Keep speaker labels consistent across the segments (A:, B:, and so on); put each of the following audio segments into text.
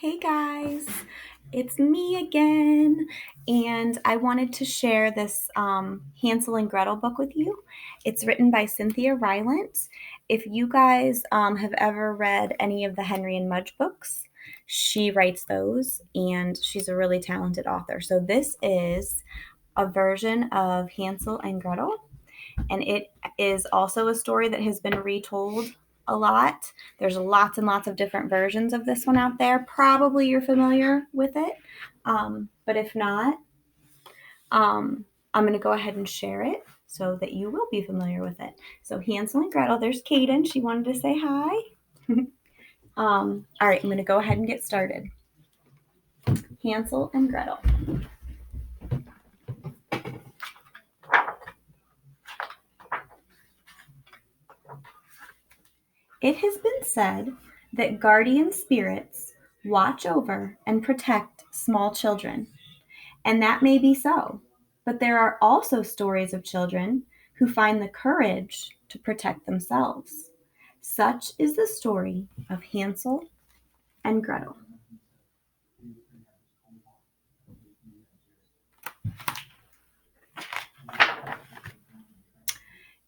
A: Hey guys, it's me again, and I wanted to share this Hansel and Gretel book with you. It's written by Cynthia Rylant. If you guys have ever read any of the Henry and Mudge books, she writes those, and she's a really talented author. So this is a version of Hansel and Gretel, and it is also a story that has been retold a lot. There's lots and lots of different versions of this one out there. Probably you're familiar with it, but if not, I'm going to go ahead and share it so that you will be familiar with it. So Hansel and Gretel, there's Kaden. She wanted to say hi. All right, I'm going to go ahead and get started. Hansel and Gretel. It has been said that guardian spirits watch over and protect small children, and that may be so. But there are also stories of children who find the courage to protect themselves. Such is the story of Hansel and Gretel.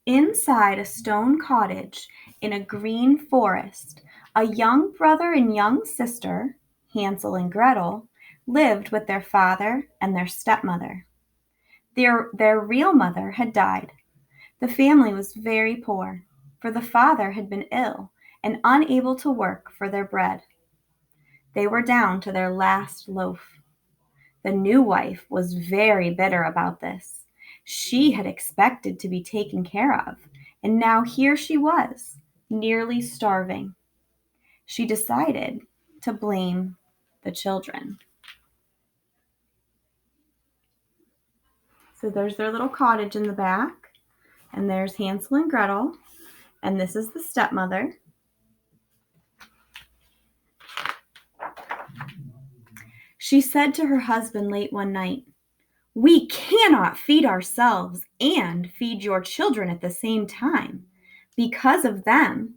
A: Inside a stone cottage in a green forest, a young brother and young sister, Hansel and Gretel, lived with their father and their stepmother. Their real mother had died. The family was very poor, for the father had been ill and unable to work for their bread. They were down to their last loaf. The new wife was very bitter about this. She had expected to be taken care of, and now here she was, nearly starving. She decided to blame the children. So there's their little cottage in the back, and there's Hansel and Gretel, and this is the stepmother. She said to her husband late one night, "We cannot feed ourselves and feed your children at the same time. Because of them,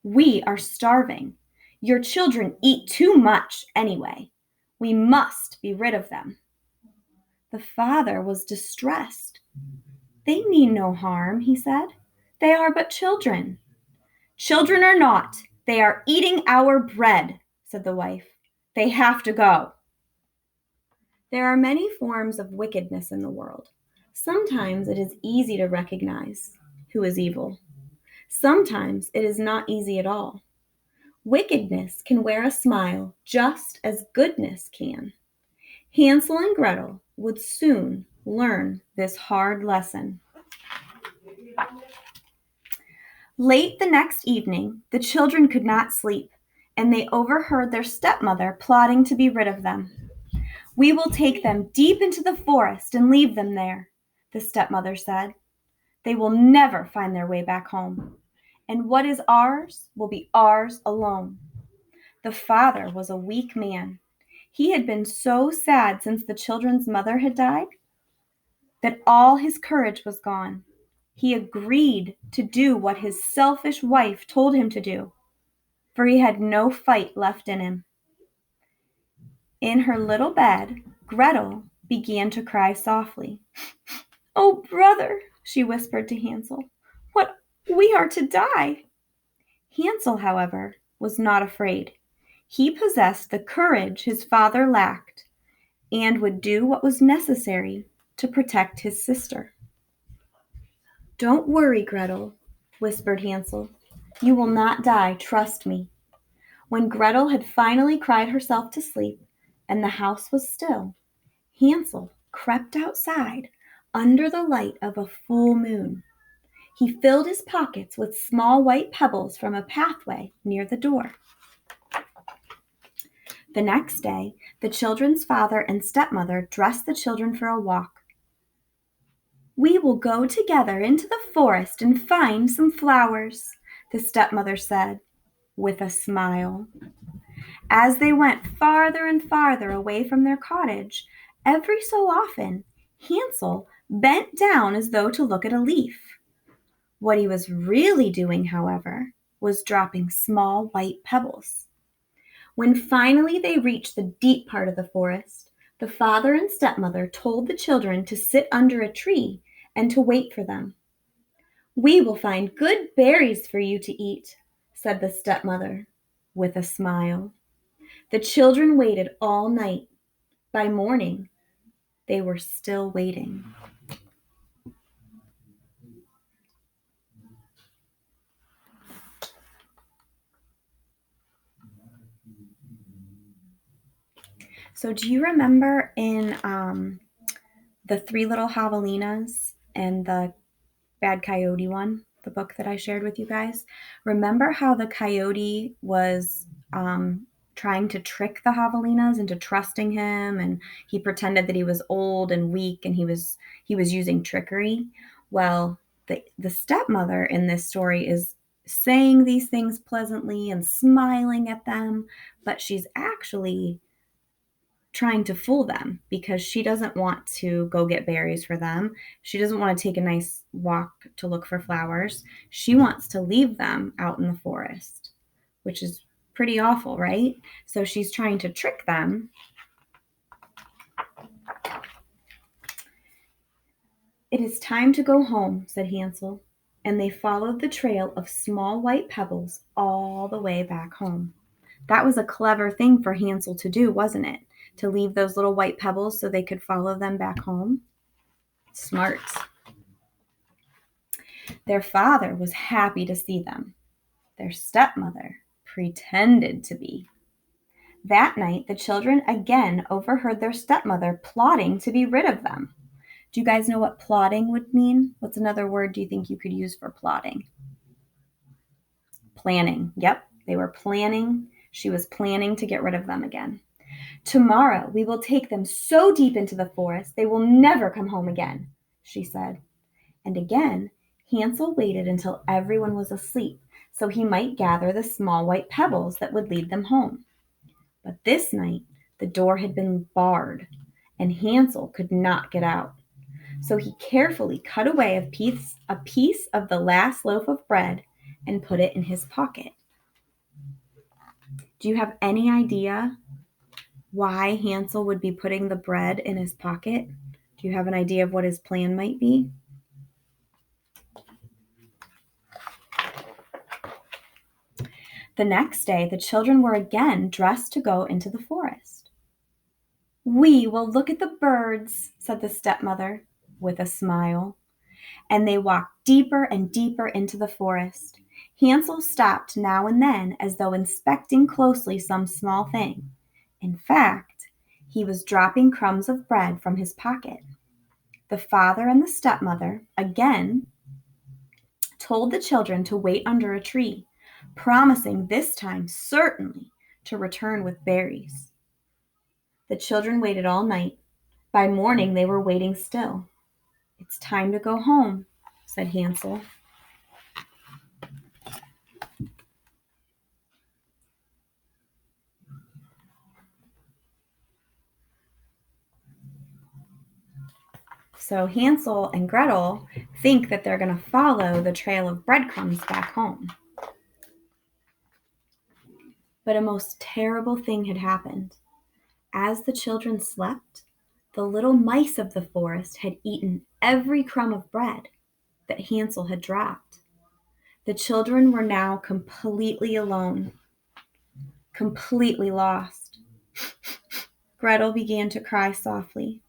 A: we are starving. Your children eat too much anyway. We must be rid of them." The father was distressed. "They mean no harm," he said. "They are but children." "Children or not, they are eating our bread," said the wife. "They have to go." There are many forms of wickedness in the world. Sometimes it is easy to recognize who is evil. Sometimes it is not easy at all. Wickedness can wear a smile just as goodness can. Hansel and Gretel would soon learn this hard lesson. Late the next evening, the children could not sleep, and they overheard their stepmother plotting to be rid of them. "We will take them deep into the forest and leave them there," the stepmother said. "They will never find their way back home, and what is ours will be ours alone." The father was a weak man. He had been so sad since the children's mother had died that all his courage was gone. He agreed to do what his selfish wife told him to do, for he had no fight left in him. In her little bed, Gretel began to cry softly. "Oh, brother," she whispered to Hansel, "what, we are to die." Hansel, however, was not afraid. He possessed the courage his father lacked and would do what was necessary to protect his sister. "Don't worry, Gretel," whispered Hansel. "You will not die, trust me." When Gretel had finally cried herself to sleep and the house was still, Hansel crept outside under the light of a full moon. He filled his pockets with small white pebbles from a pathway near the door. The next day, the children's father and stepmother dressed the children for a walk. "We will go together into the forest and find some flowers," the stepmother said, with a smile. As they went farther and farther away from their cottage, every so often, Hansel bent down as though to look at a leaf. What he was really doing, however, was dropping small white pebbles. When finally they reached the deep part of the forest, the father and stepmother told the children to sit under a tree and to wait for them. "We will find good berries for you to eat," said the stepmother, with a smile. The children waited all night. By morning, they were still waiting. So do you remember in the Three Little Javelinas and the Bad Coyote one, the book that I shared with you guys? Remember how the coyote was trying to trick the javelinas into trusting him, and he pretended that he was old and weak, and he was using trickery? Well, the stepmother in this story is saying these things pleasantly and smiling at them, but she's actually trying to fool them because she doesn't want to go get berries for them. She doesn't want to take a nice walk to look for flowers. She wants to leave them out in the forest, which is pretty awful, right? So she's trying to trick them. "It is time to go home," said Hansel, and they followed the trail of small white pebbles all the way back home. That was a clever thing for Hansel to do, wasn't it? To leave those little white pebbles so they could follow them back home. Smart. Their father was happy to see them. Their stepmother pretended to be. That night, the children again overheard their stepmother plotting to be rid of them. Do you guys know what plotting would mean? What's another word do you think you could use for plotting? Planning. Yep, they were planning. She was planning to get rid of them again. "Tomorrow we will take them so deep into the forest they will never come home again," she said. And again, Hansel waited until everyone was asleep so he might gather the small white pebbles that would lead them home. But this night, the door had been barred, and Hansel could not get out. So he carefully cut away a piece of the last loaf of bread and put it in his pocket. Do you have any idea why Hansel would be putting the bread in his pocket? Do you have an idea of what his plan might be? The next day, the children were again dressed to go into the forest. "We will look at the birds," said the stepmother, with a smile. And they walked deeper and deeper into the forest. Hansel stopped now and then as though inspecting closely some small thing. In fact, he was dropping crumbs of bread from his pocket. The father and the stepmother, again, told the children to wait under a tree, promising this time certainly to return with berries. The children waited all night. By morning, they were waiting still. "It's time to go home," said Hansel. So Hansel and Gretel think that they're going to follow the trail of breadcrumbs back home. But a most terrible thing had happened. As the children slept, the little mice of the forest had eaten every crumb of bread that Hansel had dropped. The children were now completely alone, completely lost. Gretel began to cry softly.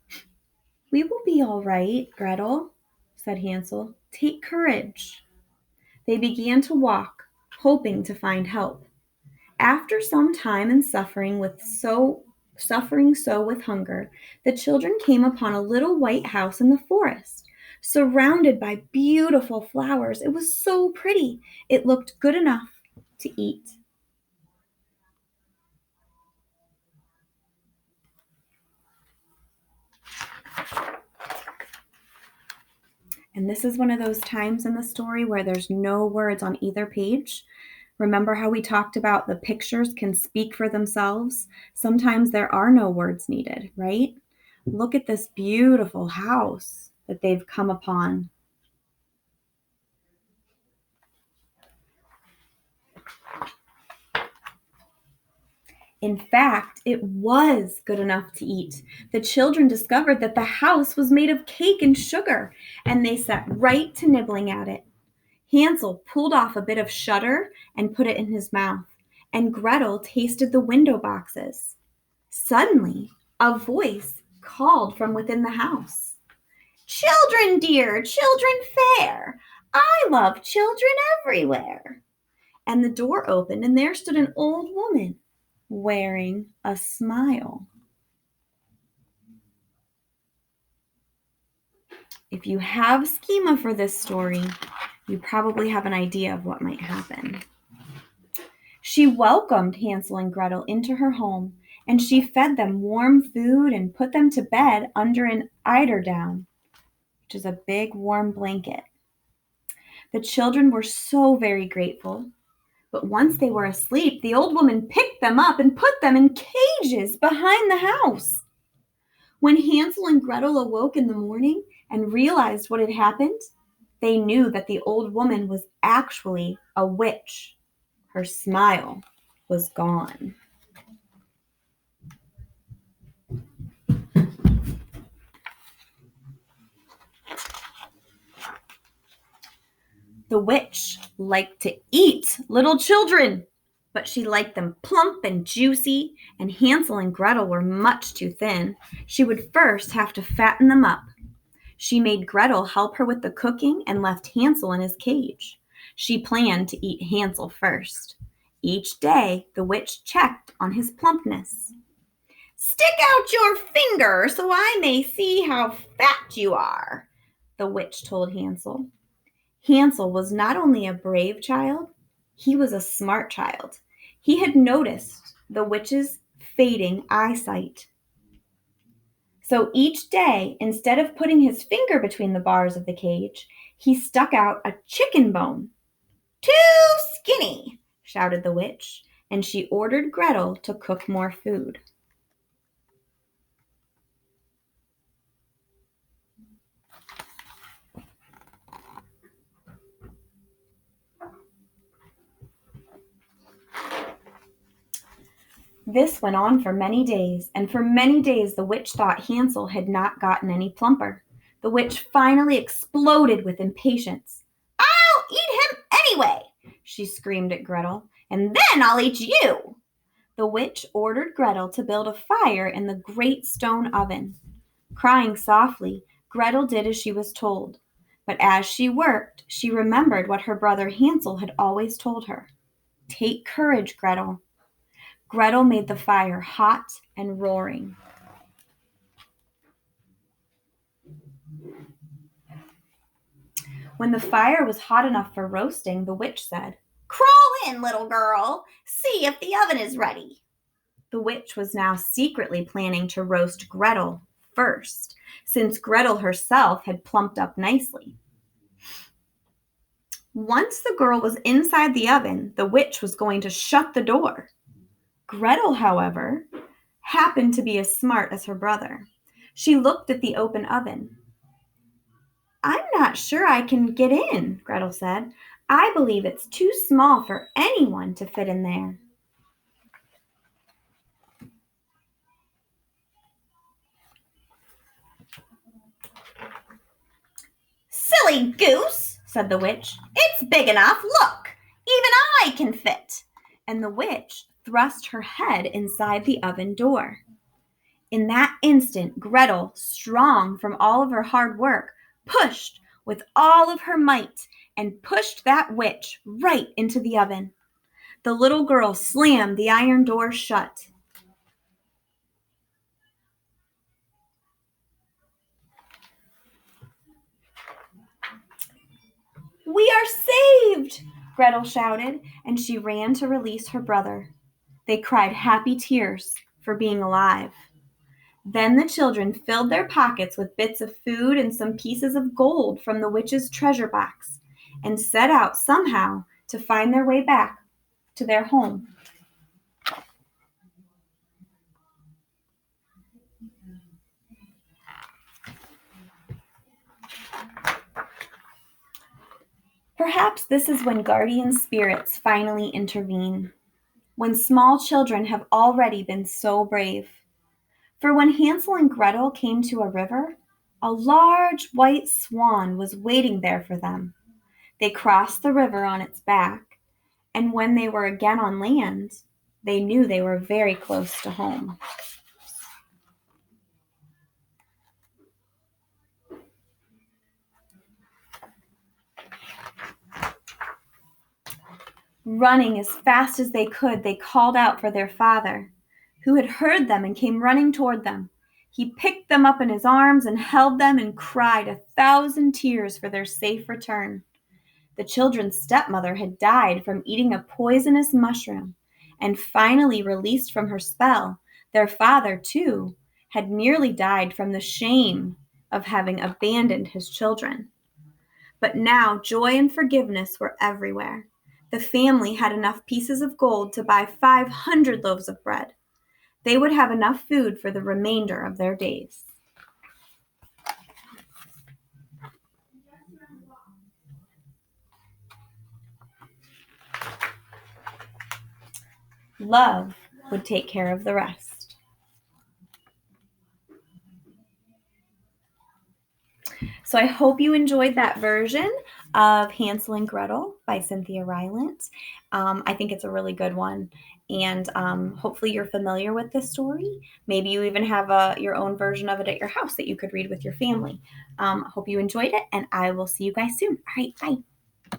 A: "We will be all right, Gretel," said Hansel. "Take courage." They began to walk, hoping to find help. After some time and suffering so with hunger, the children came upon a little white house in the forest, surrounded by beautiful flowers. It was so pretty. It looked good enough to eat. And this is one of those times in the story where there's no words on either page. Remember how we talked about the pictures can speak for themselves? Sometimes there are no words needed, right? Look at this beautiful house that they've come upon. In fact, it was good enough to eat. The children discovered that the house was made of cake and sugar, and they set right to nibbling at it. Hansel pulled off a bit of shutter and put it in his mouth, and Gretel tasted the window boxes. Suddenly, a voice called from within the house. Children dear, children fair, I love children everywhere. And the door opened, and there stood an old woman wearing a smile. If you have schema for this story, you probably have an idea of what might happen. She welcomed Hansel and Gretel into her home, and she fed them warm food and put them to bed under an eiderdown, which is a big warm blanket. The children were so very grateful, but once they were asleep, the old woman picked them up and put them in cages behind the house. When Hansel and Gretel awoke in the morning and realized what had happened, they knew that the old woman was actually a witch. Her smile was gone. The witch liked to eat little children, but she liked them plump and juicy, and Hansel and Gretel were much too thin. She would first have to fatten them up. She made Gretel help her with the cooking and left Hansel in his cage. She planned to eat Hansel first. Each day, the witch checked on his plumpness. Stick out your finger so I may see how fat you are, the witch told Hansel. Hansel was not only a brave child, he was a smart child. He had noticed the witch's fading eyesight. So each day, instead of putting his finger between the bars of the cage, he stuck out a chicken bone. Too skinny, shouted the witch, and she ordered Gretel to cook more food. This went on for many days, and for many days the witch thought Hansel had not gotten any plumper. The witch finally exploded with impatience. I'll eat him anyway, she screamed at Gretel, and then I'll eat you. The witch ordered Gretel to build a fire in the great stone oven. Crying softly, Gretel did as she was told. But as she worked, she remembered what her brother Hansel had always told her. Take courage, Gretel. Gretel made the fire hot and roaring. When the fire was hot enough for roasting, the witch said, Crawl in, little girl. See if the oven is ready. The witch was now secretly planning to roast Gretel first, since Gretel herself had plumped up nicely. Once the girl was inside the oven, the witch was going to shut the door. Gretel, however, happened to be as smart as her brother. She looked at the open oven. I'm not sure I can get in, Gretel said. I believe it's too small for anyone to fit in there. Silly goose, said the witch. It's big enough. Look, even I can fit. And the witch thrust her head inside the oven door. In that instant, Gretel, strong from all of her hard work, pushed with all of her might and pushed that witch right into the oven. The little girl slammed the iron door shut. We are saved, Gretel shouted, and she ran to release her brother. They cried happy tears for being alive. Then the children filled their pockets with bits of food and some pieces of gold from the witch's treasure box and set out somehow to find their way back to their home. Perhaps this is when guardian spirits finally intervene. when small children have already been so brave. For when Hansel and Gretel came to a river, a large white swan was waiting there for them. They crossed the river on its back, and when they were again on land, they knew they were very close to home. Running as fast as they could, they called out for their father, who had heard them and came running toward them. He picked them up in his arms and held them and cried 1,000 tears for their safe return. The children's stepmother had died from eating a poisonous mushroom, and finally released from her spell, their father, too, had nearly died from the shame of having abandoned his children. But now joy and forgiveness were everywhere. The family had enough pieces of gold to buy 500 loaves of bread. They would have enough food for the remainder of their days. Love would take care of the rest. So I hope you enjoyed that version of Hansel and Gretel by Cynthia Rylant. I think it's a really good one. And hopefully you're familiar with this story. Maybe you even have your own version of it at your house that you could read with your family. Hope you enjoyed it, and I will see you guys soon. All right, bye.